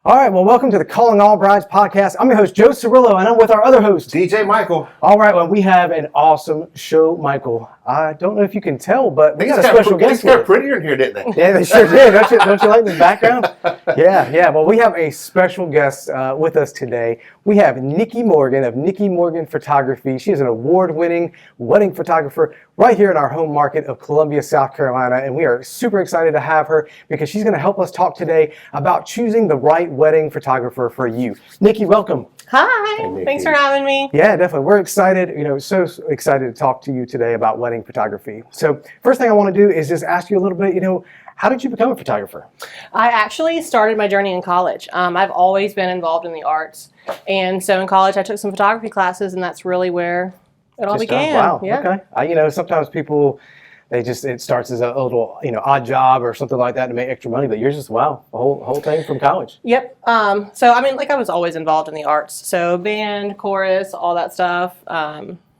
All right, well, welcome to the Calling All Brides podcast. I'm your host, Joe Cirillo, and I'm with our other host, DJ Michael. All right, well, we have an awesome show, Michael. I don't know if you can tell, but we got a special guest. They got prettier in here, didn't they? Yeah, they sure did. Don't you like this background? Yeah. Well, we have a special guest with us today. We have Nikki Morgan of Nikki Morgan Photography. She is an award-winning wedding photographer right here in our home market of Columbia, South Carolina, and we are super excited to have her because she's going to help us talk today about choosing the right wedding photographer for you. Nikki, welcome. Hi, thanks for having me. Yeah, definitely. We're excited, so excited to talk to you today about wedding photography. So first thing I want to do is just ask you a little bit, how did you become a photographer? I actually started my journey in college. I've always been involved in the arts. And so in college, I took some photography classes, and that's really where it all began. Wow, yeah. Okay. Sometimes people, it starts as a little, odd job or something like that to make extra money, but yours is, the whole thing from college. Yep. So, I was always involved in the arts. So band, chorus, all that stuff.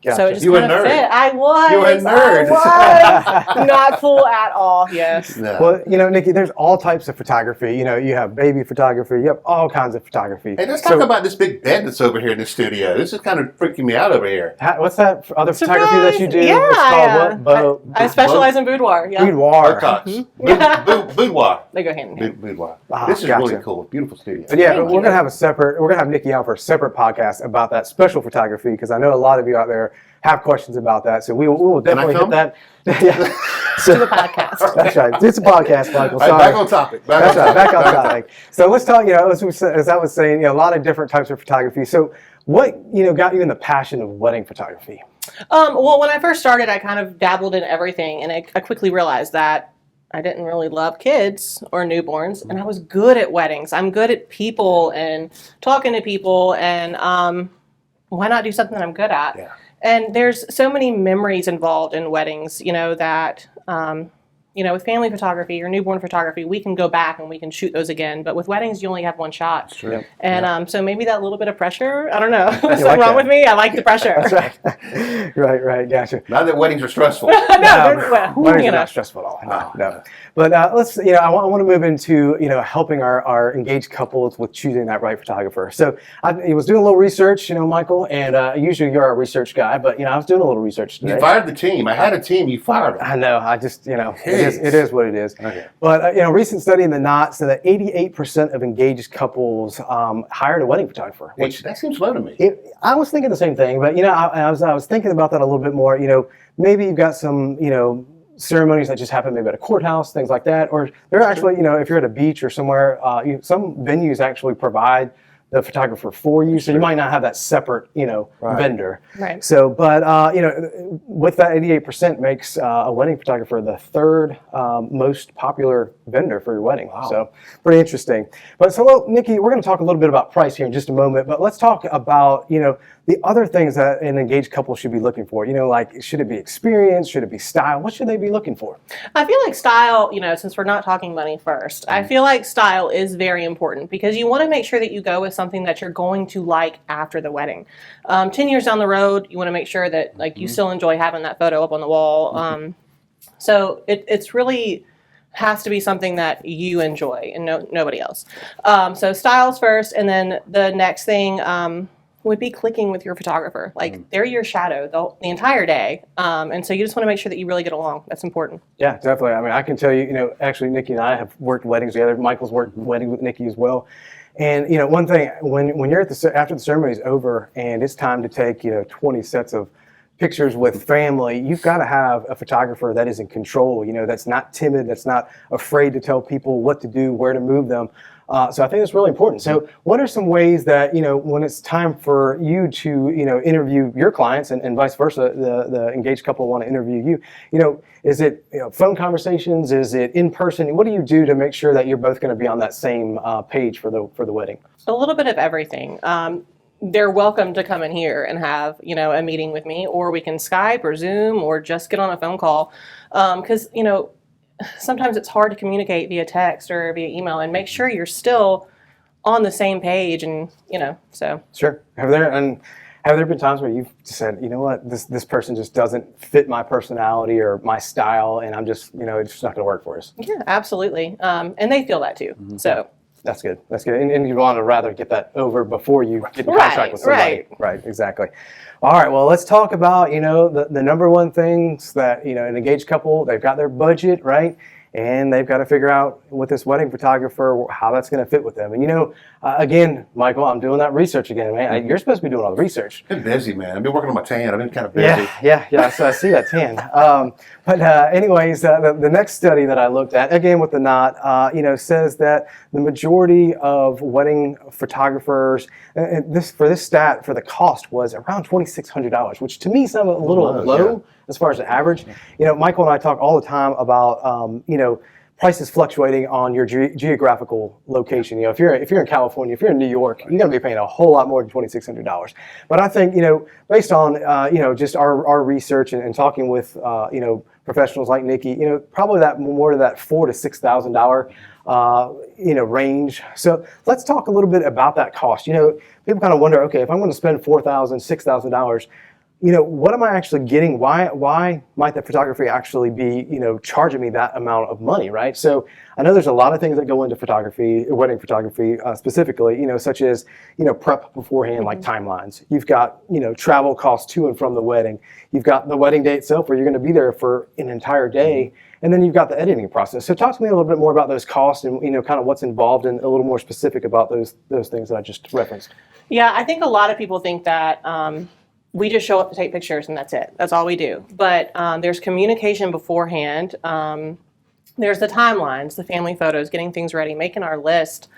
Gotcha. So it just You were kind a of nerd. fit. I was. You were a nerd. I was. Not cool at all, yes. No. Well, Nikki, there's all types of photography. You have baby photography. You have all kinds of photography. Hey, let's talk about this big bed that's over here in the studio. This is kind of freaking me out over here. What's that other photography that you do? Yeah, It's called what? I specialize in boudoir. Yeah. Boudoir. Botox. Boudoir. They go hand in hand. Boudoir. Ah, This is gotcha. really cool. Beautiful studio. But yeah, Thank we're gonna have Nikki out for a separate podcast about that special photography because I know a lot of you out there have questions about that. So we will definitely hit that. Yeah. To the podcast. That's right. It's a podcast, Michael. All Sorry. right, back on topic. That's right. Back on topic. So let's talk. As I was saying, a lot of different types of photography. So what got you in the passion of wedding photography? Well, when I first started, I kind of dabbled in everything, and I quickly realized that I didn't really love kids or newborns, and I was good at weddings. I'm good at people and talking to people, and why not do something that I'm good at? Yeah. And there's so many memories involved in weddings, that, with family photography or newborn photography, we can go back and we can shoot those again. But with weddings, you only have one shot. True. And so maybe that little bit of pressure, I don't know. Something like wrong that. with me? I like the pressure. That's right. Right. Gotcha. Not that weddings are stressful. Weddings are not stressful at all. No. But let's. I want to move into helping our engaged couples with choosing that right photographer. So I was doing a little research, Michael, and usually you're a research guy, but I was doing a little research today. You fired the team. I had a team. You fired them. I know. I just it is what it is. Okay. But a recent study in the Knot said that 88% of engaged couples hired a wedding photographer. Which that seems low to me. I was thinking the same thing, but I was thinking about that a little bit more. Maybe you've got some ceremonies that just happen maybe at a courthouse, things like that, or they're actually if you're at a beach or somewhere, some venues actually provide the photographer for you, so you might not have that separate vendor. Right. So, but with that 88% makes a wedding photographer the third most popular vendor for your wedding. Wow. So pretty interesting. But so, Nikki, we're going to talk a little bit about price here in just a moment, but let's talk about the other things that an engaged couple should be looking for. Like should it be experience? Should it be style? What should they be looking for? I feel like style, since we're not talking money first, I feel like style is very important because you want to make sure that you go with something that you're going to like after the wedding. 10 years down the road, you want to make sure that you still enjoy having that photo up on the wall. So it's really has to be something that you enjoy and nobody else. So styles first, and then the next thing would be clicking with your photographer. They're your shadow the entire day. And so you just want to make sure that you really get along. That's important. Yeah, definitely. I mean, I can tell you, actually, Nikki and I have worked weddings together. Michael's worked wedding with Nikki as well. And, one thing, when you're after the ceremony's over and it's time to take, 20 sets of pictures with family, you've got to have a photographer that is in control, that's not timid, that's not afraid to tell people what to do, where to move them. So I think that's really important. So what are some ways that, when it's time for you to, interview your clients and vice versa, the engaged couple want to interview you, is it phone conversations? Is it in person? What do you do to make sure that you're both going to be on that same page for the wedding? A little bit of everything. They're welcome to come in here and have, a meeting with me, or we can Skype or Zoom or just get on a phone call. Because, sometimes it's hard to communicate via text or via email, and make sure you're still on the same page, and so. Sure. Have there been times where you've said, what, this person just doesn't fit my personality or my style, and I'm just, it's just not going to work for us? Yeah, absolutely. And they feel that too. So. That's good. That's good. And you want to rather get that over before you get in Right, contract with somebody. right. Right. Exactly. All right. Well, let's talk about, the number one things that, an engaged couple, they've got their budget, right? And they've got to figure out with this wedding photographer how that's going to fit with them. And again, Michael, I'm doing that research again, man. You're supposed to be doing all the research. I've been busy, man. I've been working on my tan. I've been kind of busy. Yeah. So I see that tan. Anyways, the next study that I looked at, again with the knot, says that the majority of wedding photographers, for this stat, for the cost was around $2,600, which to me sounded a little low. Yeah. As far as the average, Michael and I talk all the time about, prices fluctuating on your geographical location. If you're in California, if you're in New York, you're going to be paying a whole lot more than $2,600. But I think, based on, just our research and talking with, professionals like Nikki, probably that more to that $4,000 to $6,000, range. So let's talk a little bit about that cost. People kind of wonder, okay, if I'm going to spend $4,000, $6,000, what am I actually getting? Why might the photography actually be, charging me that amount of money, right? So I know there's a lot of things that go into photography, wedding photography specifically, such as, prep beforehand, like timelines. You've got, travel costs to and from the wedding. You've got the wedding day itself where you're going to be there for an entire day. And then you've got the editing process. So talk to me a little bit more about those costs and, kind of what's involved and a little more specific about those things that I just referenced. Yeah, I think a lot of people think that we just show up to take pictures and that's it. That's all we do. But there's communication beforehand. There's the timelines, the family photos, getting things ready, making our list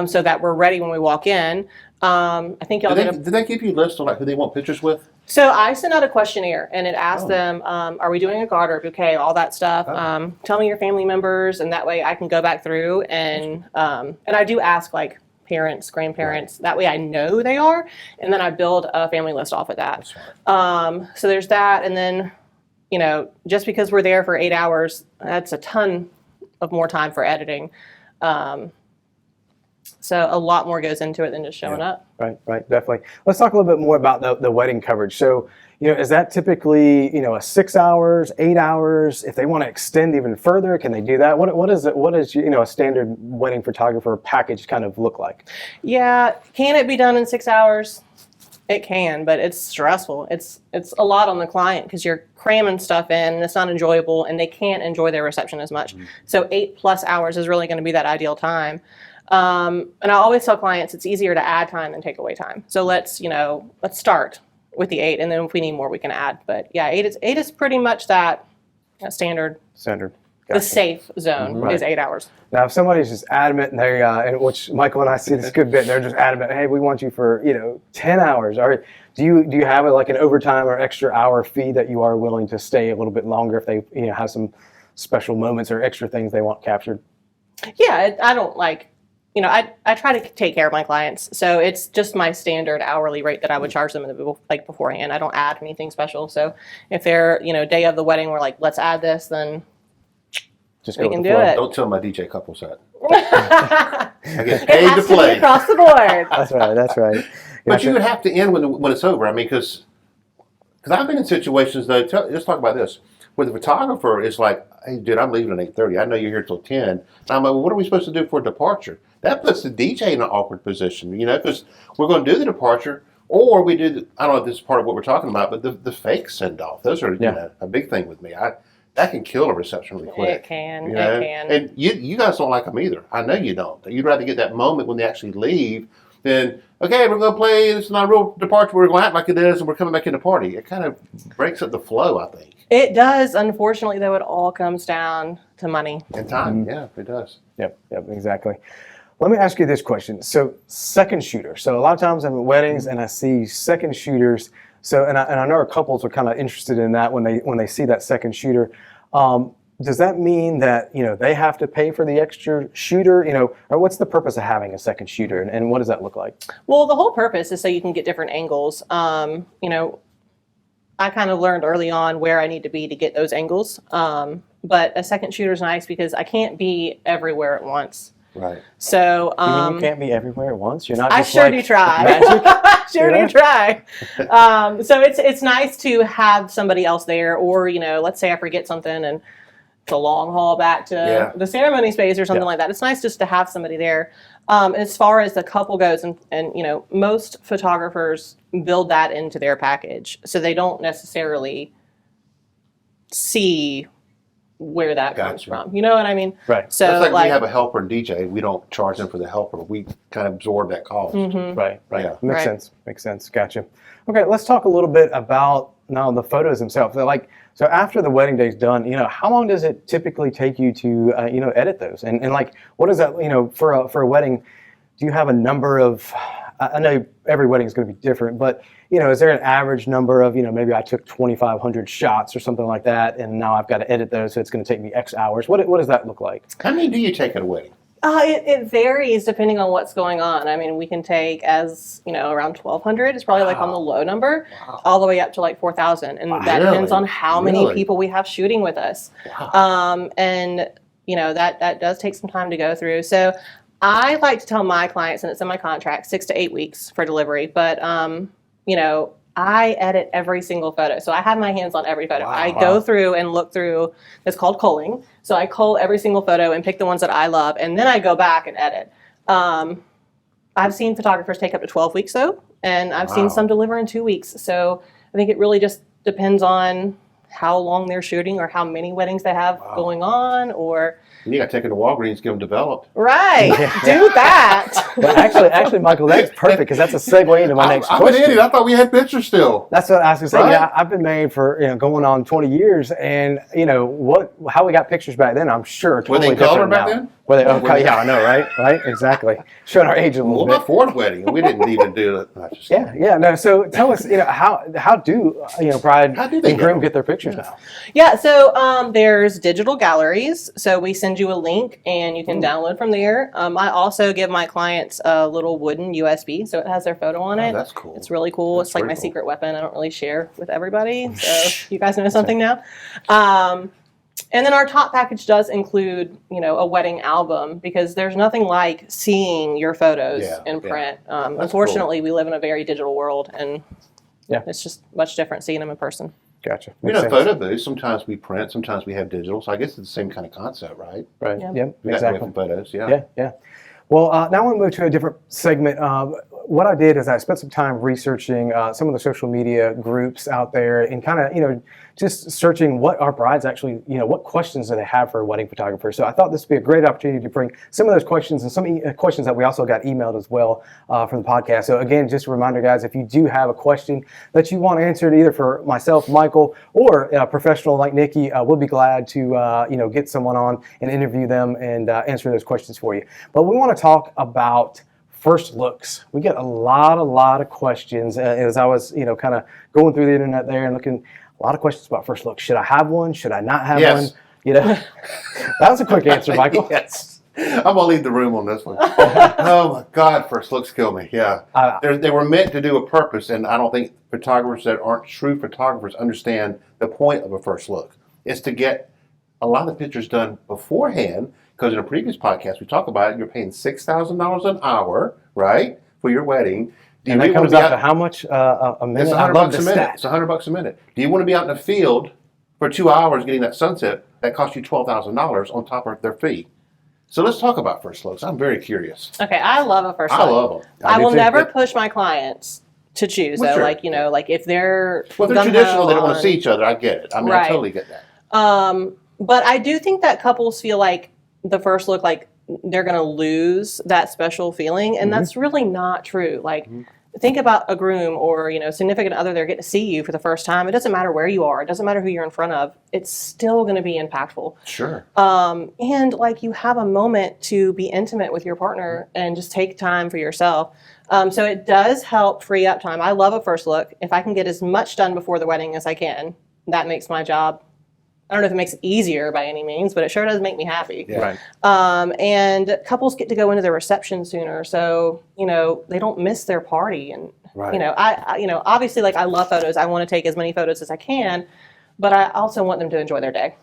so that we're ready when we walk in. I think y'all Did they give you a list of who they want pictures with? So I sent out a questionnaire and it asked them, are we doing a garter, bouquet, all that stuff. Tell me your family members, and that way I can go back through and I do ask like parents, grandparents. That way I know they are, and then I build a family list off of that. So there's that, and then just because we're there for 8 hours, that's a ton of more time for editing. So a lot more goes into it than just showing up. Right, definitely. Let's talk a little bit more about the wedding coverage. So, is that typically, a 6 hours, 8 hours? If they want to extend even further, can they do that? What is a standard wedding photographer package kind of look like? Yeah, can it be done in 6 hours? It can, but it's stressful. It's a lot on the client because you're cramming stuff in and it's not enjoyable and they can't enjoy their reception as much. So 8+ hours is really going to be that ideal time. And I always tell clients it's easier to add time than take away time. So let's start with the 8, and then if we need more, we can add. But yeah, 8 is pretty much that standard. Standard. The safe zone is 8 hours. Now, if somebody's just adamant, and and which Michael and I see this good bit, they're just adamant, hey, we want you for 10 hours. Or do you have like an overtime or extra hour fee that you are willing to stay a little bit longer if they have some special moments or extra things they want captured? Yeah, I don't like. I try to take care of my clients, so it's just my standard hourly rate that I would charge them beforehand. I don't add anything special. So if they're day of the wedding, we're like, let's add this, then just we can do it. Don't tell my DJ couples that. I get paid to play. Across the board. That's right. But you would have to end when it's over. I mean, because I've been in situations though. Let's talk about this. Where the photographer is like, hey, dude, I'm leaving at 8:30. I know you're here till 10. And I'm like, well, what are we supposed to do for a departure? That puts the DJ in an awkward position, because we're going to do the departure, or we do. I don't know if this is part of what we're talking about, but the fake send off. Those are a big thing with me. That can kill a reception really quick. It can. It can. And you guys don't like them either. I know you don't. You'd rather get that moment when they actually leave than, okay, we're going to play. It's not a real departure. We're going to act like it is, and we're coming back in the party. It kind of breaks up the flow, I think. It does. Unfortunately, though, it all comes down to money. And time. Yeah, it does. Yep, exactly. Let me ask you this question. So, second shooter. So, a lot of times I'm at weddings and I see second shooters. So, and I know our couples are kind of interested in that when they see that second shooter. Does that mean that they have to pay for the extra shooter? Or what's the purpose of having a second shooter, and what does that look like? Well, the whole purpose is so you can get different angles. I kind of learned early on where I need to be to get those angles. But a second shooter is nice because I can't be everywhere at once. Right. So you mean you can't be everywhere at once? You're not. Just I sure do try. I sure do try. So it's nice to have somebody else there, or let's say I forget something and it's a long haul back to the ceremony space or something like that. It's nice just to have somebody there. As far as the couple goes, and you know, most photographers build that into their package, so they don't necessarily see where that comes Gotcha. from. You know what I mean? Right. So That's like, like, we have a helper and DJ. We don't charge them for the helper. We kind of absorb that cost. Right. Yeah. Makes Right. sense. Makes sense. Gotcha. Okay, let's talk a little bit about now the photos themselves. So after the wedding day's done, you know, how long does it typically take you to, you know, edit those? And like, what is that, you know, for a wedding, do you have a number of, I know every wedding is going to be different, but, you know, is there an average number of, you know, maybe I took 2,500 shots or something like that, and now I've got to edit those, so it's going to take me X hours. What does that look like? How many do you take at a wedding? it varies depending on what's going on. I mean, we can take as, you know, around 1,200 is probably like on the low number, all the way up to like 4,000. And that depends Really? on how many Really? people we have shooting with us. And, you know, that does take some time to go through. So I like to tell my clients, and it's in my contract, 6 to 8 weeks for delivery. But, you know, I edit every single photo. So I have my hands on every photo. I go through and look through, it's called culling. So I cull every single photo and pick the ones that I love, and then I go back and edit. I've seen photographers take up to 12 weeks though, and I've seen some deliver in 2 weeks. So I think it really just depends on how long they're shooting or how many weddings they have going on, or You got to take it to Walgreens, get them developed. right, do that. But actually, Michael, that's perfect because that's a segue into my next I'm an question. idiot. I thought we had pictures still. That's what I was going to say. Right? Yeah, I've been married for, you know, going on 20 years, and you know how we got pictures back then. I'm sure Were they totally in color different back now. then? Were they? Or Okay, were they- yeah, I know, right? Right, exactly. Showing our age a little What bit. about fourth wedding? We didn't even do it. No, just Yeah, yeah. No, so tell us, you know, how do you know bride How do they and groom get get their pictures now? Yeah, so there's digital galleries. So we send you a link and you can download from there. I also give my clients a little wooden USB, so it has their photo on it. that's cool. It's really cool. That's It's like very my cool. secret weapon. I don't really share with everybody. So you guys know something now. And then our top package does include, you know, a wedding album, because there's nothing like seeing your photos Yeah, in yeah. print. cool. Unfortunately, we live in a very digital world, and Yeah. it's just much different seeing them in person. Gotcha. You Makes know, sense. photo booths, sometimes we print, sometimes we have digital. So I guess it's the same kind of concept, right? Right. Yeah. Yep. We got Exactly. different photos, yeah. Yeah, yeah. Well, now I want to move to a different segment. What I did is I spent some time researching some of the social media groups out there and kind of, you know, just searching what our brides actually, you know, what questions do they have for a wedding photographer. So I thought this would be a great opportunity to bring some of those questions and some questions that we also got emailed as well from the podcast. So again, just a reminder, guys, if you do have a question that you want answered either for myself, Michael, or a professional like Nikki, we'll be glad to, you know, get someone on and interview them and answer those questions for you. But we want to talk about first looks. We get a lot of questions as I was, you know, kind of going through the internet there and looking. A lot of questions about first looks. Should I have one? Should I not have Yes. one? You know, that was a quick answer, Michael. Yes. I'm going to leave the room on this one. Oh my God, first looks kill me. Yeah. They were meant to do a purpose, and I don't think photographers that aren't true photographers understand the point of a first look. It's to get a lot of the pictures done beforehand, because in a previous podcast we talked about it, you're paying $6,000 an hour, right, for your wedding. Do And you that really comes wanna out be to how much a minute? It's I $100 love bucks the a minute. stat. It's $100 a minute. Do you want to be out in the field for 2 hours getting that sunset? That costs you $12,000 on top of their fee. So let's talk about first looks. I'm very curious. Okay, I love a first I look. love them. I do will too. never push my clients to choose, Well, though. sure. Like, you know, like if they're Well, if they're gung-ho traditional, they don't want on- to see each other. I get it. I mean, I Right. totally get that. But I do think that couples feel like the first look, like they're going to lose that special feeling, and that's really not true. Like, think about a groom or, you know, significant other. They're getting to see you for the first time. It doesn't matter where you are. It doesn't matter who you're in front of. It's still going to be impactful. Sure. And like you have a moment to be intimate with your partner and just take time for yourself. So it does help free up time. I love a first look. If I can get as much done before the wedding as I can, that makes my job. I don't know if it makes it easier by any means, but it sure does make me happy. Yeah. Right. And couples get to go into their reception sooner, so you know they don't miss their party. And Right. you know, I you know, obviously, like I love photos. I want to take as many photos as I can, but I also want them to enjoy their day.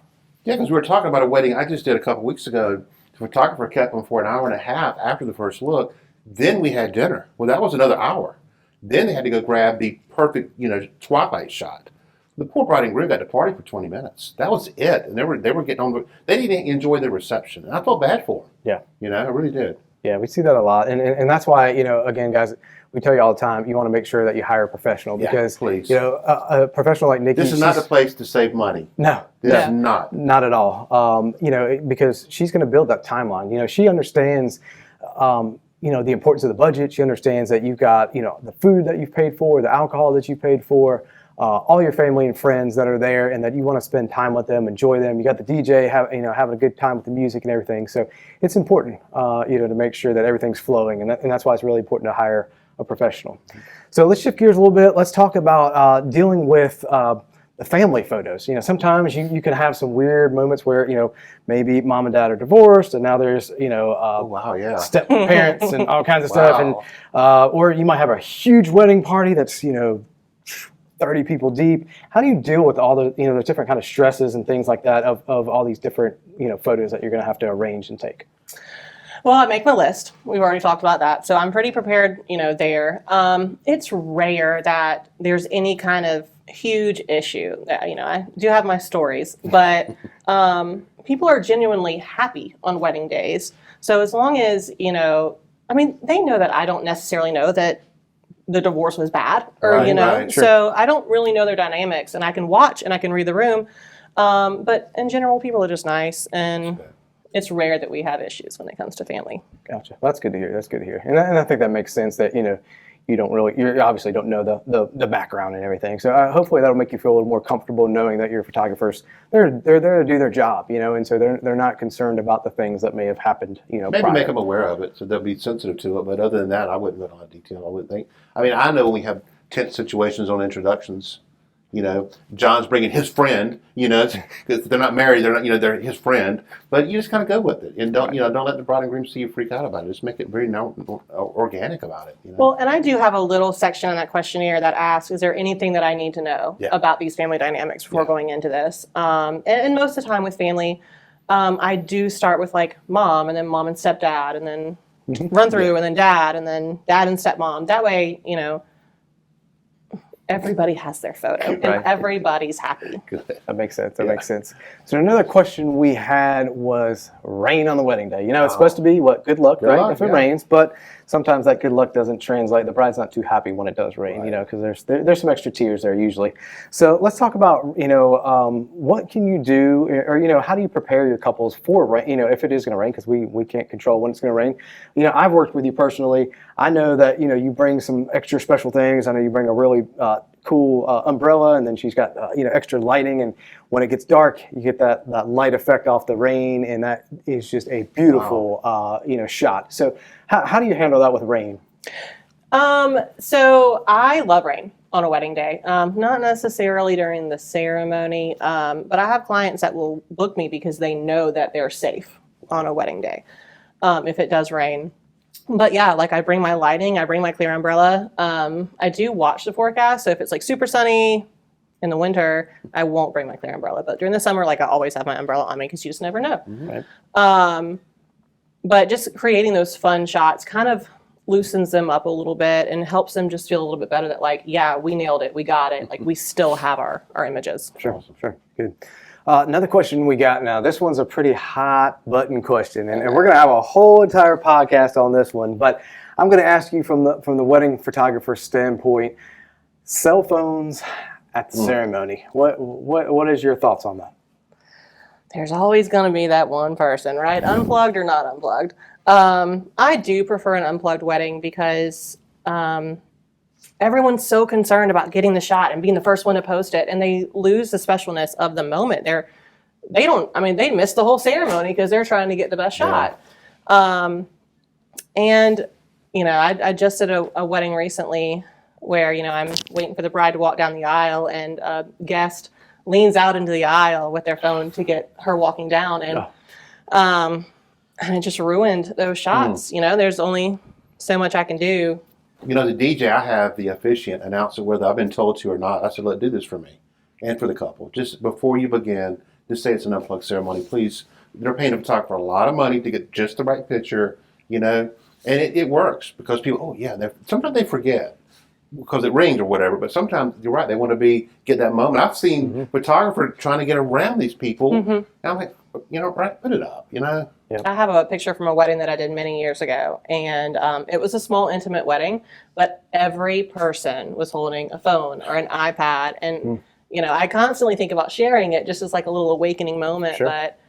Yeah, because we were talking about a wedding I just did a couple weeks ago. The photographer kept them for an hour and a half after the first look. Then we had dinner. Well, that was another hour. Then they had to go grab the perfect, you know, twilight shot. The poor bride and groom got to party for 20 minutes. That was it. And they were getting on. They didn't enjoy the reception. And I felt bad for them. Yeah. You know, I really did. Yeah, we see that a lot, and that's why, again, guys, we tell you all the time, you want to make sure that you hire a professional Yeah, because please. A professional like Nikki. This is not the place to save money. No, This Yeah. is not. not at all. Because she's going to build that timeline. She understands, the importance of the budget. She understands that you've got, the food that you've paid for, the alcohol that you've paid for, all your family and friends that are there, and that you want to spend time with them, enjoy them. You got the DJ, having a good time with the music and everything. So it's important, to make sure that everything's flowing, and that's why it's really important to hire a professional. So let's shift gears a little bit. Let's talk about dealing with the family photos. Sometimes you can have some weird moments where, maybe mom and dad are divorced, and now there's, Oh, wow, yeah. step parents and all kinds of stuff, and or you might have a huge wedding party that's 30 people deep. How do you deal with all the the different kind of stresses and things like that of all these different photos that you're going to have to arrange and take? Well, I make my list. We've already talked about that. So I'm pretty prepared, there. It's rare that there's any kind of huge issue. I do have my stories, but people are genuinely happy on wedding days. So as long as, they know that I don't necessarily know that the divorce was bad or, Right, sure. So I don't really know their dynamics, and I can watch and I can read the room. But in general, people are just nice, and it's rare that we have issues when it comes to family. Gotcha. That's good to hear. That's good to hear. And I think that makes sense that, you obviously don't know the background and everything. So hopefully that'll make you feel a little more comfortable knowing that your photographers, they're there to do their job, and so they're not concerned about the things that may have happened, Maybe prior. make them aware of it so they'll be sensitive to it. But other than that, I wouldn't go into a lot of detail. I wouldn't think. I know when we have tense situations on introductions, John's bringing his friend, because they're not married, they're not, they're his friend. But you just kind of go with it and don't let the bride and groom see you freak out about it. Just make it very organic about it. Well, and I do have a little section in that questionnaire that asks, is there anything that I need to know about these family dynamics before going into this? And most of the time with family, I do start with like mom, and then mom and stepdad, and then run through, and then dad and stepmom. That way, everybody has their photo, and Right. everybody's happy. That makes sense. That makes sense. So another question we had was rain on the wedding day. It's supposed to be good luck, right? luck, If it yeah. rains, but sometimes that good luck doesn't translate. The bride's not too happy when it does rain, because there's some extra tears there usually. So let's talk about what can you do, or how do you prepare your couples for rain? If it is going to rain, because we can't control when it's going to rain. I've worked with you personally. I know that you bring some extra special things. I know you bring a really cool umbrella, and then she's got extra lighting, and when it gets dark you get that light effect off the rain, and that is just a beautiful shot. So how do you handle that with rain? So I love rain on a wedding day. Not necessarily during the ceremony, but I have clients that will book me because they know that they're safe on a wedding day if it does rain. But yeah, like I bring my lighting, I bring my clear umbrella. I do watch the forecast. So if it's like super sunny in the winter, I won't bring my clear umbrella. But during the summer, like I always have my umbrella on me because you just never know. Right. But just creating those fun shots kind of loosens them up a little bit and helps them just feel a little bit better that like, yeah, we nailed it. We got it. Like we still have our images. Sure. Good. Another question we got now. This one's a pretty hot button question, and we're going to have a whole entire podcast on this one. But I'm going to ask you from the wedding photographer standpoint: cell phones at the ceremony. What is your thoughts on that? There's always going to be that one person, right? Unplugged or not unplugged. I do prefer an unplugged wedding because everyone's so concerned about getting the shot and being the first one to post it, and they lose the specialness of the moment. They miss the whole ceremony because they're trying to get the best shot. And I just did a wedding recently where I'm waiting for the bride to walk down the aisle, and a guest leans out into the aisle with their phone to get her walking down, and it just ruined those shots. There's only so much I can do. The DJ, I have the officiant announce it whether I've been told to or not. I said, look, do this for me and for the couple. Just before you begin, just say it's an unplugged ceremony. Please, they're paying a photographer a lot of money to get just the right picture, and it works because people, sometimes they forget because it rings or whatever, but sometimes you're right, they want to get that moment. I've seen photographer trying to get around these people, and I'm like, right, put it up, I have a picture from a wedding that I did many years ago, and it was a small, intimate wedding, but every person was holding a phone or an iPad, and I constantly think about sharing it just as like a little awakening moment. Sure. But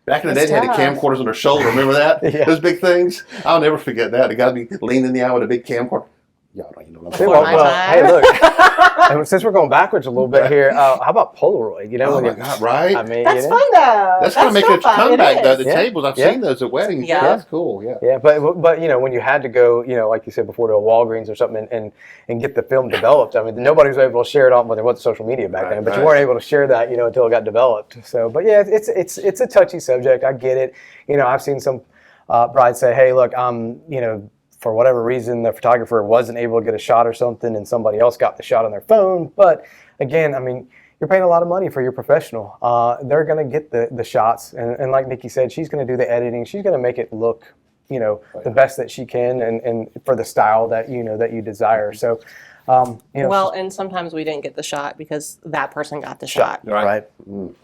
Back in the day, It's they had the tough. camcorders on their shoulder. Remember that? Yeah. Those big things? I'll never forget that. The guy would be leaning in the aisle with a big camcorder. Y'all don't even know what I'm Before talking my about. time. Hey, look. And since we're going backwards a little bit here, how about Polaroid? Oh when my you- God, right? I mean, that's fun though. That's kind of making so a fun. It comeback, though. is. The Yeah. tables, I've Yeah. seen those at weddings. Yeah. That's cool, yeah. Yeah, but when you had to go, like you said before, to a Walgreens or something and get the film developed, I mean, nobody was able to share it on. Well, there wasn't social media back Right, then, but you right. weren't able to share that, until it got developed. So, but yeah, it's a touchy subject. I get it. I've seen some brides say, "Hey, look, for whatever reason, the photographer wasn't able to get a shot or something, and somebody else got the shot on their phone." But again, I mean, you're paying a lot of money for your professional. They're going to get the shots, and like Nikki said, she's going to do the editing. She's going to make it look, the best that she can, and for the style that that you desire. So, Well, and sometimes we didn't get the shot because that person got the shot. right.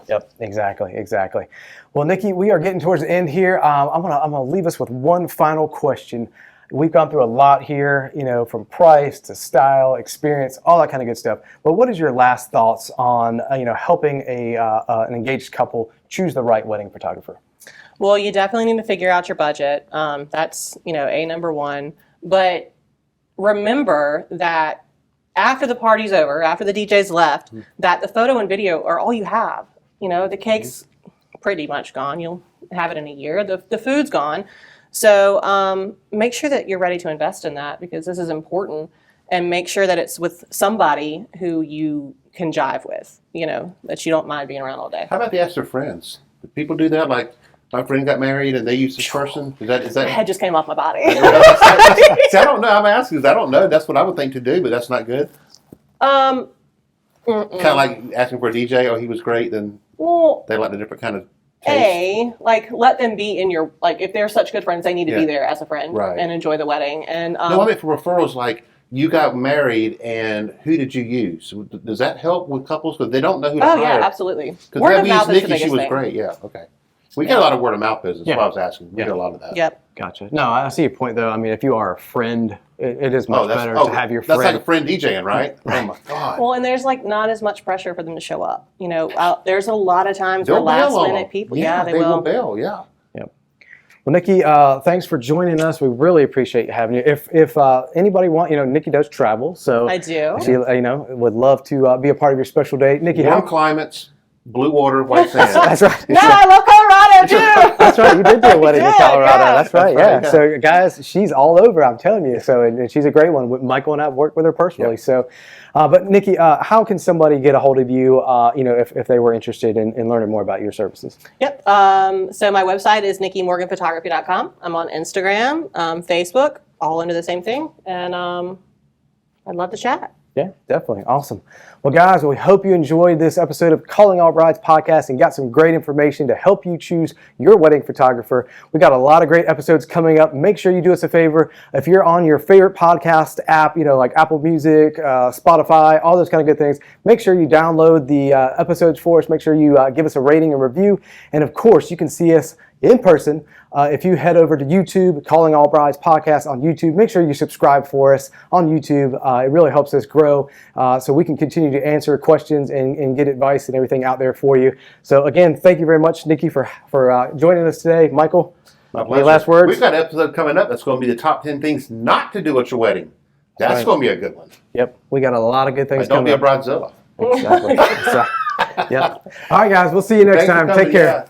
Yep, exactly. Well, Nikki, we are getting towards the end here. I'm gonna leave us with one final question. We've gone through a lot here, from price to style, experience, all that kind of good stuff. But what is your last thoughts on, helping an engaged couple choose the right wedding photographer? Well, you definitely need to figure out your budget. That's, number one. But remember that after the party's over, after the DJ's left, that the photo and video are all you have. The cake's pretty much gone. You'll have it in a year. The food's gone. So make sure that you're ready to invest in that, because this is important, and make sure that it's with somebody who you can jive with, that you don't mind being around all day. How about they ask their friends? Do people do that? Like, my friend got married and they used this person? Is My that? head just came off my body. See, I don't know. I'm asking because I don't know. That's what I would think to do, but that's not good. Mm-mm. Kind of like asking for a DJ. Oh, he was great. Then Well, they like the different kind of taste. let them be in your, if they're such good friends, they need to be Yeah. there as a friend Right. and enjoy the wedding. And No, I mean for referrals, like you got married and who did you use? Does that help with couples? Because they don't know who to oh hire. yeah, absolutely. Because Word that of we mouth used is the Nikki, she biggest was thing. great. Yeah, okay. We get a lot of word of mouth business. That's Yeah. what I was asking. We Yeah. get a lot of that. Yep. Gotcha. No, I see your point though. I mean, if you are a friend, it is much better to have your That's friend. like a friend DJing, right? Oh my God. Well, and there's not as much pressure for them to show up. There's a lot of times They'll where last bail on minute them. people, Yeah, they will will. bail. Yeah. Well, Nikki, thanks for joining us. We really appreciate having you. If anybody Nikki does travel, so I do. she would love to be a part of your special day. Nikki, Warm how? climates, blue water, white sand. That's right. No, I love Colorado too. That's right. You did do a wedding in did, Colorado. yeah. That's right. That's Yeah. right, yeah. So, guys, she's all over. I'm telling you. So, and she's a great one. Michael and I have worked with her personally. Yeah. So, but Nikki, how can somebody get a hold of you? If they were interested in learning more about your services. Yep. So my website is nikkimorganphotography.com. I'm on Instagram, Facebook, all under the same thing, and I'd love to chat. Yeah, definitely. Awesome. Well, guys, we hope you enjoyed this episode of Calling All Brides podcast and got some great information to help you choose your wedding photographer. We got a lot of great episodes coming up. Make sure you do us a favor. If you're on your favorite podcast app, like Apple Music, Spotify, all those kind of good things, make sure you download the episodes for us. Make sure you give us a rating and review. And of course, you can see us in person. If you head over to YouTube, Calling All Brides podcast on YouTube, make sure you subscribe for us on YouTube. It really helps us grow so we can continue to answer questions and get advice and everything out there for you. So again, thank you very much, Nikki, for joining us today. Michael, My any pleasure. last words? We've got an episode coming up that's going to be the top 10 things not to do at your wedding. That's right. going to be a good one. Yep, we got a lot of good things But don't coming be a up. bridezilla. Exactly. So, yep. All right, guys, we'll see you next Thanks for time. coming, Take care. yeah.